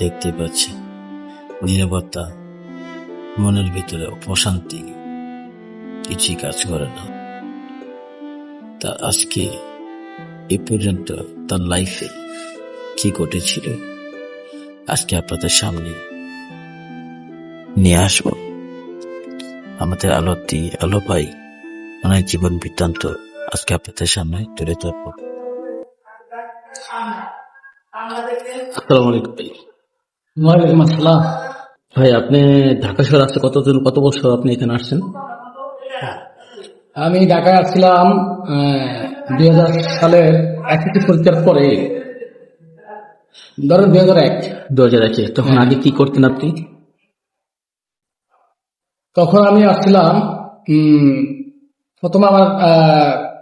দেখতে পাচ্ছি নীরবতা, মনের ভিতরে প্রশান্তি, কিছুই কাজ করে না। তা আজকে এ পর্যন্ত তার লাইফে কি ঘটেছিল আজকে আপনাদের সামনে নিয়ে আসবো। আমাদের আলো ভাই অনেক জীবন বৃত্তান্ত আজকে আপনাদের সামনে তুলে ধরবো। আসসালামু আলাইকুম ভাই। ওয়ালাইকুম আসসালাম। ভাই আপনি ঢাকা শহর আসছে কত বছর আপনি এখানে আসছেন? আমি ঢাকায় আসছিলাম 2000 সালের এসএসসি পরীক্ষার পরে, ধরেন 2001। 2001-এ তখন আগে কি করতেন আপনি? তখন আমি আসছিলাম, প্রথমে আমার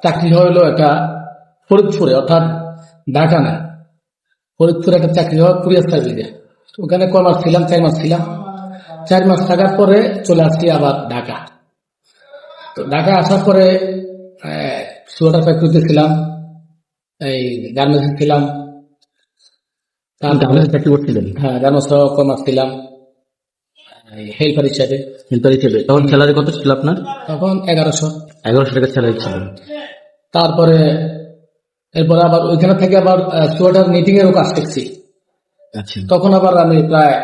চাকরি হইলো একটা ফরিদপুরে, অর্থাৎ ঢাকা না, ফরিদপুরে একটা চাকরি হয় কুরিয়ার সার্ভিসে। ওখানে কয় মাস ছিলাম, 4 মাস ছিলাম। 4 মাস থাকার পরে চলে আসছি আবার ঢাকা। তো ঢাকায় আসার পরে সোয়েটার ফ্যাক্টরিতে ছিলাম, এই গার্মেন্টসে ছিলাম। চাকরি করছিলেন? হ্যাঁ, গার্মেন্টসে কয় মাস ছিলাম হেল্পার হিসাবে। তখন স্যালারি কত ছিল আপনার? তখন 1100 টাকা স্যালারি ছিল। তারপরে এরপরে আবার ওইখানে থেকে আবার সোয়েটার নিটিং এরও কাজ শিখছি। আচ্ছা, তখন আবার আমি প্রায়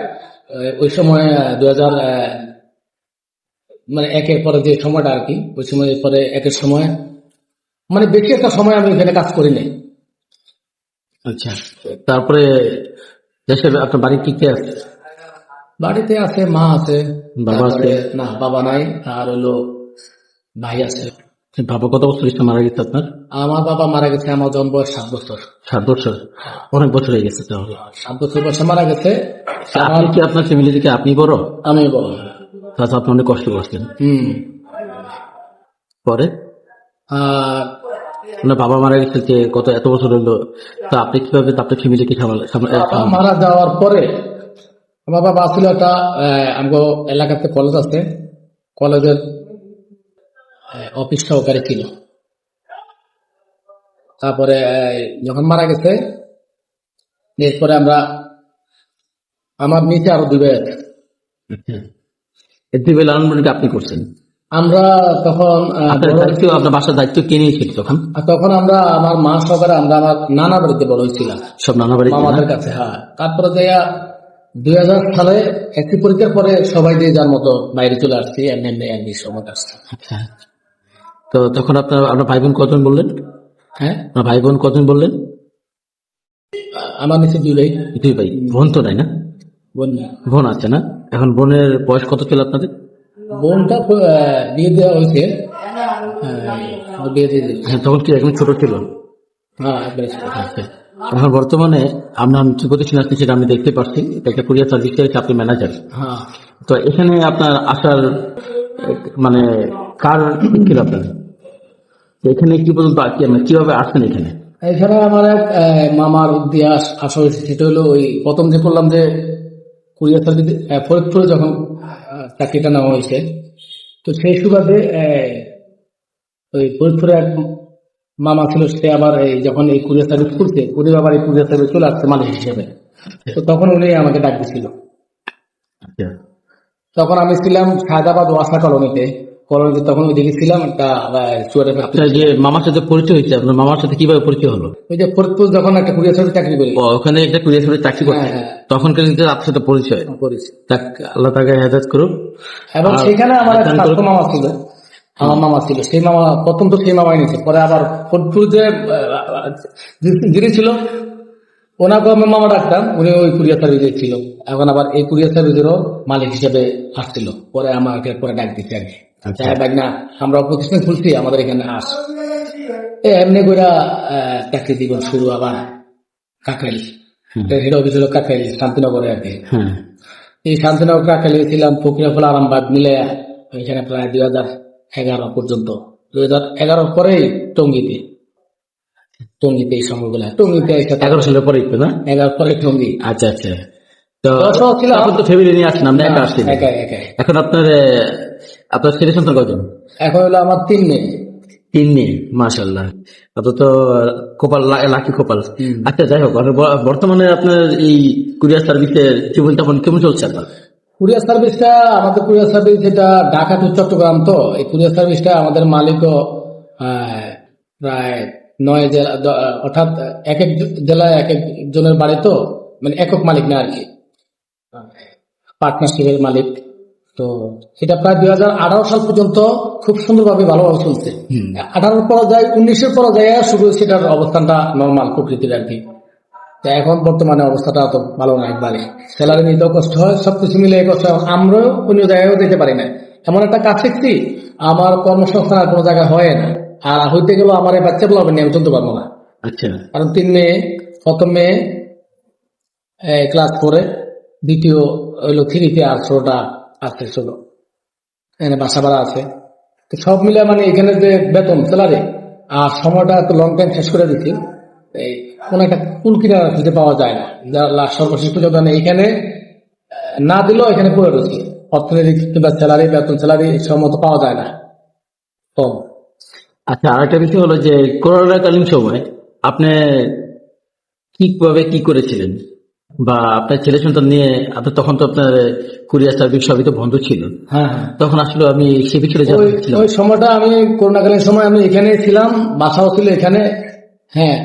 ওই সময় 2000 মানে একের পরে যে সময়টা আর কি, ওই সময় পরে একের সময় মানে বেশি একটা সময় আমি এখানে কাজ করি নাই। আচ্ছা। তারপরে দেশে আপনার বাড়ি কি কে আছে? বাড়িতে আছে মা আছে, বাবা আছে? তারপরে না, বাবা নাই, আর হলো ভাই আছে। বাবা কত বছর হয়েছে মারা গেছে আপনার? আমার বাবা মারা গেছে আমার জন্ম বয়স 7 বছর। 7 বছর? অনেক বছর হয়ে গেছে তাহলে। 7 বছর বয়সে মারা গেছে। আপনি কি আপনার ফ্যামিলি থেকে আপনি বড়? আমি বড়। তাহলে আপনি অনেক কষ্ট করছেন। পরে আর আপনার বাবা মারা গেছে যে এত বছর হলো, তো আপনি কিভাবে আপনার ফ্যামিলিকে বাবা মারা যাওয়ার পরে আমার বাবা ছিল একটা আমগো এলাকাতে কলেজ আছে, কলেজের অফিস সহকারী ছিল। তারপরে যখন মারা গেছে, এরপরে আমার নিচে আরো 2 ভাই আছে। লালন পালন আপনি করছেন? আমরা তখন আপনার বাসার দায়িত্ব কে নিয়েছিল তখন? তখন আমরা আমার মা সহকারে আমরা আমার নানা বাড়িতে বড় হয়েছিলাম, সব নানা বাড়ি মামাদের কাছে। হ্যাঁ, তারপরে যাইয়া 2000 সালে একটি পরীক্ষার পরে সবাই দিয়ে যার মতো বাইরে চলে আসছি, এমনি সময় আসছে। আচ্ছা। তো তখন আপনার ভাই বোন কজন বললেন? হ্যাঁ, আপনার ভাই বোন কজন বললেন? আমার নিচে 2 ভাই। 2 ভাই। বোন তো নাই না? বোন আছে না? এখন বোনের বয়স কত ছিল আপনাদের? বোনটা বিয়ে দেওয়া হয়েছে, বিয়ে দিয়ে দিল। হ্যাঁ, তখন কি একদম ছোট ছিল? হ্যাঁ, একবারে ছোট। আচ্ছা। এখন বর্তমানে আমরা যে প্রতিষ্ঠান আছি সেটা আমি দেখতে পাচ্ছি, এটা একটা কুরিয়ার সার্ভিস থেকে আপনি ম্যানেজার। হ্যাঁ, তো এখানে আপনার আসার মানে কার ছিল আপনার? এখানে কি পর্যন্ত কিভাবে আসছেন এখানে? এখানে আমার এক মামার দিয়ে আসা হয়েছে। সেটা হলো ওই প্রথম যে করলাম যে কুরিয়ার সার্ভিস ফরিদপুরে যখন চাকরিটা নেওয়া হয়েছে, তো সেই সুবাদে ওই ফরিদপুরে এক মামা ছিল, সে আবার যখন এই কুরিয়ার সার্ভিস করছে, উনি আবার এই কুরিয়ার সার্ভিস চলে আসছে মালিক হিসেবে। তো তখন উনি আমাকে ডাক দিছিল। তখন আমি ছিলাম শাহাদাবাদ ওয়াসা কলোনিতে। তখন ওইদিকে ছিলাম একটা চুয়ারে ফ্যাক্টরি। যে মামার সাথে পরিচয় হয়েছে, আপনার মামার সাথে কিভাবে পরিচয় হলো? ওই যে ফরিদপুর যখন একটা কুরিয়ার সার্ভিস চাকরি করি, ওখানে একটা কুরিয়ার সার্ভিস চাকরি করছে, তখন কিন্তু আপনার সাথে পরিচয় করেছি। আল্লাহ তাকে হেদায়েত করুক। এবং সেখানে আমার এক স্বাস্থ্য মামা ছিল, আমার মামা ছিল। সেই মামা প্রথম তো সেই মামাই নিয়েছে, পরে আবার ফরিদপুর যে যিনি ছিল ওনাকে আমি মামা ডাকতাম, উনি ওই কুরিয়ার সার্ভিসে ছিল। এখন আবার এই কুরিয়ার সার্ভিসেরও মালিক হিসেবে আসছিল, পরে আমাকে পরে ডাক দিচ্ছে আর কি। না, আমরা প্রতিষ্ঠান খুলছি, আমাদের এখানে আস। এমনি করে চাকরি জীবন শুরু। আবার কাকরাইল, হেড অফিস হলো কাকরাইল, শান্তিনগরে আর কি। এই শান্তিনগর কাকরাইলে ছিলাম, ফকিরাফুল আরামবাগ মিলে এখানে প্রায় 2011 পর্যন্ত। 2011 পরে টঙ্গিতে এই সময়গুলো টঙ্গিতে 11 সালের পরে না? 11 পরে টঙ্গি। আচ্ছা আচ্ছা। তো ফ্যামিলি নিয়ে আসছেন? আমরা একা আসছি। একা। এখন আপনার ছেলে সন্তান কজন? এখন হলো আমার 3 মেয়ে। 3 মেয়ে, মাশাআল্লাহ। অত তো কপাল, লাকি কপাল। আচ্ছা যাই হোক, বর্তমানে আপনার এই কুরিয়ার সার্ভিসের জীবনযাপন কেমন চলছে আপনার? কুরিয়ার সার্ভিসটা, আমাদের কুরিয়ার সার্ভিস যেটা ঢাকা টু চট্টগ্রাম, তো এই কুরিয়ার সার্ভিসটা আমাদের মালিকও প্রায় 9 জেলা, অর্থাৎ এক এক জেলায় এক এক জনের বাড়ি, তো মানে একক মালিক না আর কি, পার্টনারশিপের মালিক। তো সেটা প্রায় 2018 সাল পর্যন্ত খুব সুন্দরভাবে ভালোভাবে চলছে। 18 পর যায়, 19-এর পর যায় শুরু, সেটার অবস্থানটা নর্মাল প্রকৃতির আর কি। তো এখন বর্তমানে অবস্থাটা তো ভালো না একবারে, স্যালারি নিতেও কষ্ট হয়, সবকিছু মিলে কষ্ট হয়। আমরাও অন্য জায়গায়ও যেতে পারি না, এমন একটা কাজ শিখছি, আমার কর্মসংস্থান আর কোনো জায়গায় হয় না। আর হইতে গেলেও আমার এই বাচ্চাগুলো হবে নিয়ে আমি চলতে পারবো না। আচ্ছা, কারণ 3 মেয়ে, প্রথম মেয়ে ক্লাস 4-এ, দ্বিতীয় হইলো 3-তে, আর ছোটটা আসতে ছিল, এখানে বাসা ভাড়া আছে। তো সব মিলে মানে এখানে যে বেতন, স্যালারি আর সময়টা এত লং টাইম শেষ করে দিচ্ছি, এই কোনো একটা কুল কিনা খুঁজে পাওয়া যায় না। সর্বশেষ পর্যন্ত এখানে না দিলেও এখানে পড়ে রয়েছে, অর্থনৈতিক কিংবা স্যালারি, বেতন স্যালারি সম্মত পাওয়া যায় না, কম। আচ্ছা, আরেকটা বিষয় হলো যে করোনাকালীন সময় আপনি কিভাবে কি করেছিলেন, বা আপনার ছেলে সন্তান নিয়ে আপনার, তখন তো আপনার কুরিয়ার সার্ভিস সবই তো বন্ধ ছিল, হ্যাঁ হ্যাঁ, তখন আসলে আমি সে বিষয়ে জানতে চাচ্ছিলাম। ওই সময়টা আমি করোনাকালীন সময় আমি এখানে ছিলাম, বাসাও ছিল এখানে। হ্যাঁ,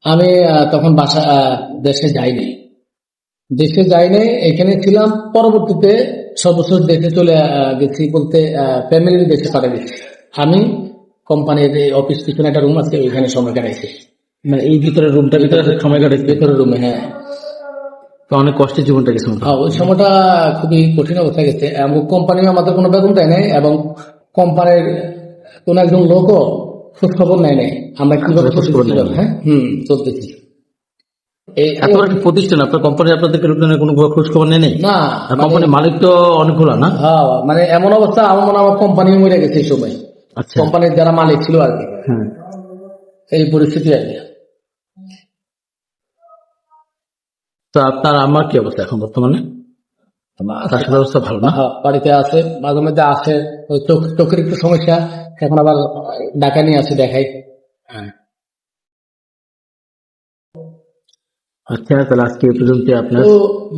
আমি তখন দেশে যাইনি, এখানে ছিলাম। পরবর্তীতে সর্বশেষ দেশে চলে গেছি বলতে, ফ্যামিলির দেশে পাঠিয়ে গেছি। আমি কোম্পানির অফিস পিছনে একটা রুম আছে, ওইখানে সময় কাটাইছি। মানে এই ভিতরে রুমটার ভিতরে সময় কাটাচ্ছে, ভেতরের রুমে। হ্যাঁ, তো অনেক কষ্টের জীবনটা গেছে। হ্যাঁ, ওই সময়টা খুবই কঠিন অবস্থা গেছে, এবং কোম্পানিও আমাদের কোনো বেতন দেয় নাই, এবং কোম্পানির কোন একজন লোকও খোঁজ খবর নেয় নাই আমরা কিভাবে হ্যাঁ চলতেছি। এত বড় একটা প্রতিষ্ঠান, আপনার কোম্পানি আপনাদেরকে কোনো খোঁজ খবর নেই না, কোম্পানির মালিক তো অনেকগুলো না। হ্যাঁ, মানে এমন অবস্থা, আমার মনে হয় আমার কোম্পানি মরে গেছে এই সময়। আচ্ছা, কোম্পানির যারা মালিক ছিল আর কি, হ্যাঁ। এই পরিস্থিতি আর কি। তো আপনার আমার কি অবস্থা এখন বর্তমানে? স্বাস্থ্য অবস্থা ভালো না? হ্যাঁ, বাড়িতে আছে, মাঝে মধ্যে আসে, ওই চোখের একটু সমস্যা, এখন আবার ঢাকা নিয়ে আসে, দেখাই। আচ্ছা, তাহলে আজকে এই পর্যন্ত আপনার। তো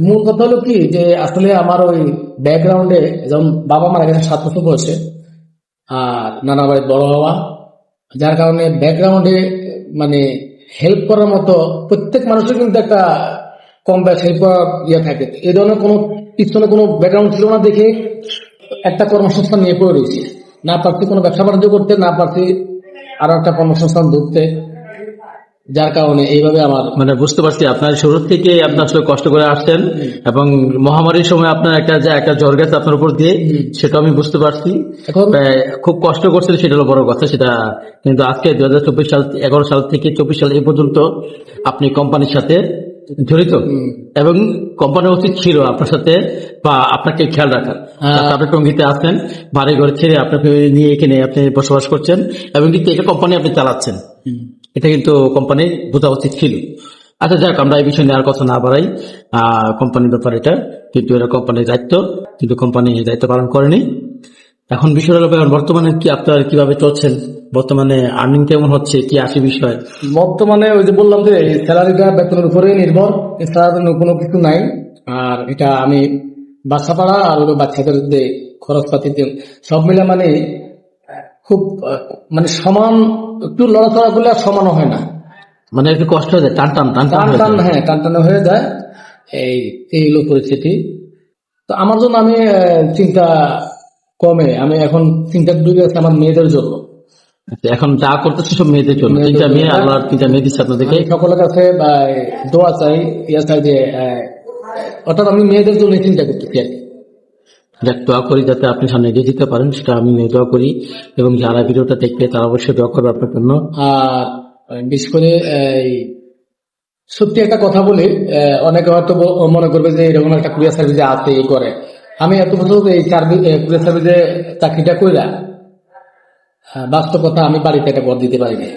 মূল কথা হলো কি, যে আসলে আমার ওই ব্যাকগ্রাউন্ডে, যেমন বাবা মারা গেছে 7 বছর বয়সে, আর নানা বাড়ি বড় হওয়া, যার কারণে ব্যাকগ্রাউন্ডে মানে হেল্প করার মতো প্রত্যেক মানুষের কিন্তু একটা কম বেশ হেল্প করার ইয়ে থাকে। এই ধরনের কোনো পিছনে কোনো ব্যাকগ্রাউন্ড ছিল না দেখে একটা কর্মসংস্থান নিয়ে পড়ে রয়েছে, না পারছি কোনো ব্যবসা বাণিজ্য করতে, না পারছি আরো একটা কর্মসংস্থান ধরতে, যার কারণে এইভাবে আমার মানে বুঝতে পারছি আপনার শুরু থেকে আপনি আসলে কষ্ট করে আসছেন, এবং মহামারীর সময় আপনার একটা জ্বর গেছে আপনার উপর দিয়ে, সেটা আমি বুঝতে পারছি। এখন খুব কষ্ট করছেন, সেটা হলো বড় কথা। সেটা কিন্তু আজকে 2024 সাল, 11 সাল থেকে 24 সাল এই পর্যন্ত আপনি কোম্পানির সাথে জড়িত, এবং কোম্পানির উচিত ছিল আপনার সাথে বা আপনাকে খেয়াল রাখার। আপনি টঙ্গিতে আসছেন, বাড়ি ঘর ছেড়ে আপনাকে নিয়ে এখানে আপনি বসবাস করছেন, এবং কিন্তু এটা কোম্পানি আপনি চালাচ্ছেন, এটা কিন্তু কোম্পানির বোঝা উচিত ছিল। আচ্ছা যাক, আমরা এই বিষয় নিয়ে আর কথা না বাড়াই। কোম্পানির ব্যাপার এটা, কিন্তু এটা কোম্পানির দায়িত্ব, কিন্তু কোম্পানি দায়িত্ব পালন করেনি। এখন বিষয় হলো বর্তমানে কি আপনার কিভাবে চলছেন, বর্তমানে আর্নিং কেমন হচ্ছে, কি আসে বিষয়? বর্তমানে ওই যে বললাম যে স্যালারিটা বেতনের উপরে নির্ভর, এছাড়া কোনো কিছু নাই। আর এটা আমি বাসা ভাড়া আর বাচ্চাদের যে খরচপাতি সব মিলে মানে খুব মানে সমান, একটু লড়াচড়া করলে আর সমানও হয় না, মানে একটু কষ্ট হয়ে যায়, টান টান হ্যাঁ, টান হয়ে যায়। এই হলো পরিস্থিতি। তো আমার জন্য আমি চিন্তা কমে, আমি এখন চিন্তা ডুবে গেছে আমার মেয়েদের জন্য। এখন যা করতেছে সব মেয়েদের জন্য, 3টা মেয়ে, আল্লাহর 3টা মেয়ে দিচ্ছে আপনাদেরকে। সকলের কাছে দোয়া চাই, ইয়া চাই যে অর্থাৎ আমি মেয়েদের জন্য চিন্তা করতেছি আর কি। দোয়া করি যাতে আপনি সামনে এগিয়ে যেতে পারেন, সেটা আমি দোয়া করি, এবং যারা ভিডিওটা দেখবে তারা অবশ্যই দোয়া করবে আপনার জন্য। আর বিশেষ করে সত্যি একটা কথা বলি, অনেকে হয়তো মনে করবে যে এরকম একটা কুরিয়ার সার্ভিসে আছে, এই করে। আমি এত বছর এই কুরিয়ার সার্ভিসে চাকরিটা কইরা, বাস্তব কথা, আমি বাড়িতে একটা ঘর দিতে পারিনি,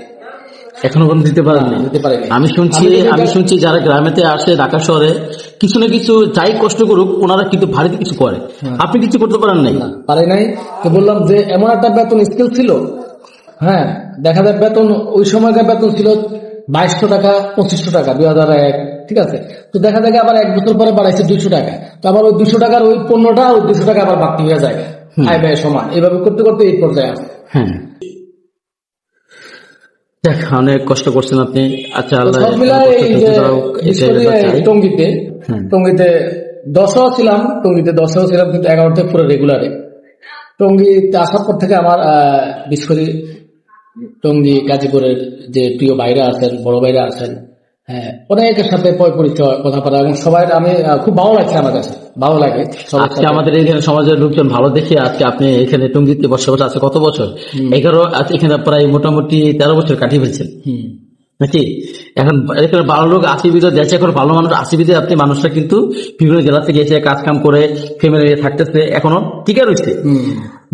এখনো পর্যন্ত দিতে পারেননি। আমি শুনছি যারা গ্রামেতে আসে ঢাকা শহরে, কিছু না কিছু যাই কষ্ট করুক, ওনারা কিন্তু ভারীতে কিছু করে, আপনি কিছু করতে পারেন নাই। পারে নাই। তো বললাম যে এমন একটা বেতন স্কেল ছিল, হ্যাঁ, দেখা যায় বেতন ওই সময়কার বেতন ছিল 2200 টাকা 2500 টাকা 2001, ঠিক আছে। তো দেখা যায় আবার 1 বছর পরে বাড়াইছে 200 টাকা। তো আবার ওই 200 টাকার ওই পণ্যটা ওই 200 টাকা আবার বাড়তি হয়ে যায়, আয় ব্যয় সমান, এইভাবে করতে করতে এই পর্যায়ে আসে। হ্যাঁ, দেখ অনেক কষ্ট করছেন আপনি। আচ্ছা, তো আল্লাহ সব মিলায় এই যে এটা চাই। টঙ্গীতে হুম। টঙ্গীতে 10 ছিলাম, টঙ্গীতে 10 ছিলাম, কিন্তু 11 থেকে পুরো রেগুলারে। টঙ্গীতে আসার পর থেকে আমার বিশেষ করে টঙ্গী গাজীপুরের যে প্রিয় ভাইরা আছেন, বড় ভাইরা আছেন, হ্যাঁ, অনেকের সাথে পরিচয়, কথা বলা, এবং সবাই আমি খুব ভালো লাগছে, আমার কাছে ভালো লাগে সবার আজকে সাথে। আমাদের এখানে সমাজের লোকজন ভালো দেখে আজকে আপনি এখানে টঙ্গীতে বসবাস আছে কত বছর? 11। এখানে প্রায় মোটামুটি 13 বছর কাটিয়ে ফেলছেন হুম, নাকি? এখন এখানে ভালো লোক আসিবিদে দেশে, এখন ভালো মানুষ আসিবিদে আপনি মানুষরা কিন্তু বিভিন্ন জেলা থেকে এসে কাজ কাম করে ফ্যামিলি নিয়ে থাকতেছে, এখনো টিকে রয়েছে। হুম,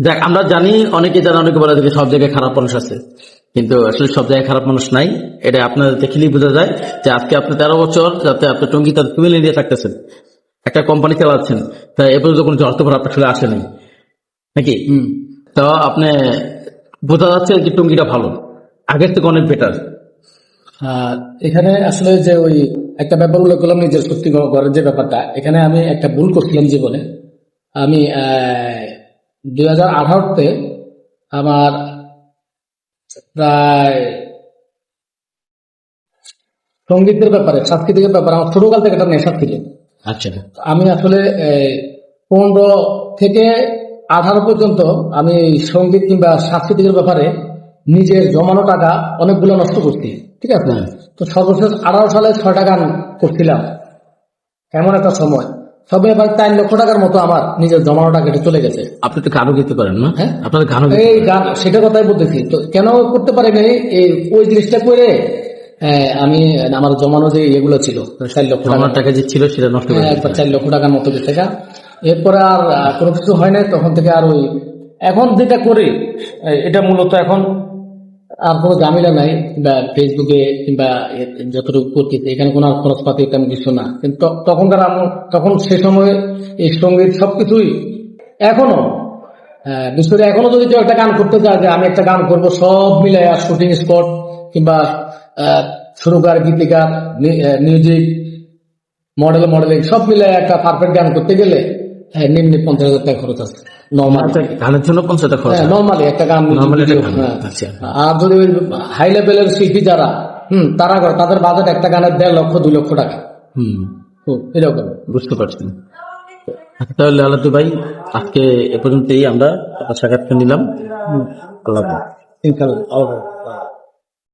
দেখ আমরা জানি, অনেকে জানে, অনেকে বলে যে সব জায়গায় খারাপ মানুষ আছে, কিন্তু আসলে সব জায়গায় খারাপ মানুষ নাই। এটা আপনার দেখলেই বোঝা যায় যে আজকে আপনি 13 বছর যাতে আপনি টঙ্গী তার ফ্যামিলি নিয়ে থাকতেছেন, একটা কোম্পানি চালাচ্ছেন, তাই এ পর্যন্ত কোনো অর্থ আপনার আসলে আসেনি নাকি? হুম। তো আপনি বোঝা যাচ্ছে যে টঙ্গীটা ভালো, আগের থেকে অনেক বেটার। আর এখানে আসলে যে ওই একটা ব্যাপার উল্লেখ করলাম, নিজের সত্যি ঘরের যে ব্যাপারটা, এখানে আমি একটা ভুল করছিলাম জীবনে। আমি 2018-তে আমার প্রায় সঙ্গীতের ব্যাপারে, সাংস্কৃতিকের ব্যাপারে আমার ছোটকাল থেকে একটা নেশা ছিল। আচ্ছা, আমি আসলে 15 থেকে 18 পর্যন্ত আমি সঙ্গীত কিংবা সাংস্কৃতিকের ব্যাপারে নিজের জমানো টাকা অনেকগুলো নষ্ট করছি, ঠিক আছে। হুম। তো সর্বশেষ 18 সালে 6টা গান করছিলাম, এমন একটা সময় সবে এবার 4 লক্ষ টাকার মতো আমার নিজের জমানো টাকা এটা চলে গেছে। আপনি তো গানও গেতে পারেন না? হ্যাঁ, আপনাদের গানও গেতে এই পারেন। গান সেটা কথাই বলতেছি। তো কেন করতে পারিনি, এই ওই জিনিসটা করে আমি আমার জমানো যে এগুলো ছিল 4 লক্ষ টাকা, আমার টাকা যে ছিল সেটা নষ্ট করে একবার দিয়েছেন। 4 লক্ষ টাকার মতো গেছে গা। এরপরে আর কোনো কিছু হয় না। তখন থেকে আর ওই এখন যেটা করি, এটা মূলত এখন আর কোনো ঝামেলা নাই, কিংবা ফেসবুকে কিংবা যতটুকু করতেছি এখানে কোনো আর খরচপাতি তেমন কিছু না। কিন্তু তখনকার তখন সে সময় এই সঙ্গীত সবকিছুই এখনো বিশেষ করে এখনো যদি কেউ একটা গান করতে চায় যে আমি একটা গান করব, সব মিলাই আর শুটিং স্পট কিংবা সুরকার, গীতিকার, মিউজিক, মডেলিং সব মিলে একটা পারফেক্ট গান করতে গেলে নিম্নে 50,000 টাকা খরচ আছে নর্মাল। আচ্ছা, গানের জন্য 50 টাকা খরচ হয়? নর্মালি একটা গান Normally একটা video, গান, হ্যাঁ। আচ্ছা। আর যদি ওই হাই লেভেলের শিল্পী যারা তারা করে, তাদের বাজেট একটা গানের 1.5 লক্ষ 2 লক্ষ টাকা, হুম, এরকম। বুঝতে পারছেন। আচ্ছা, তাহলে আলাদা ভাই আজকে এ পর্যন্তই আমরা আপনার সাক্ষাৎকার নিলাম। আল্লাহ হাফেজ। ইনশাআল্লাহ।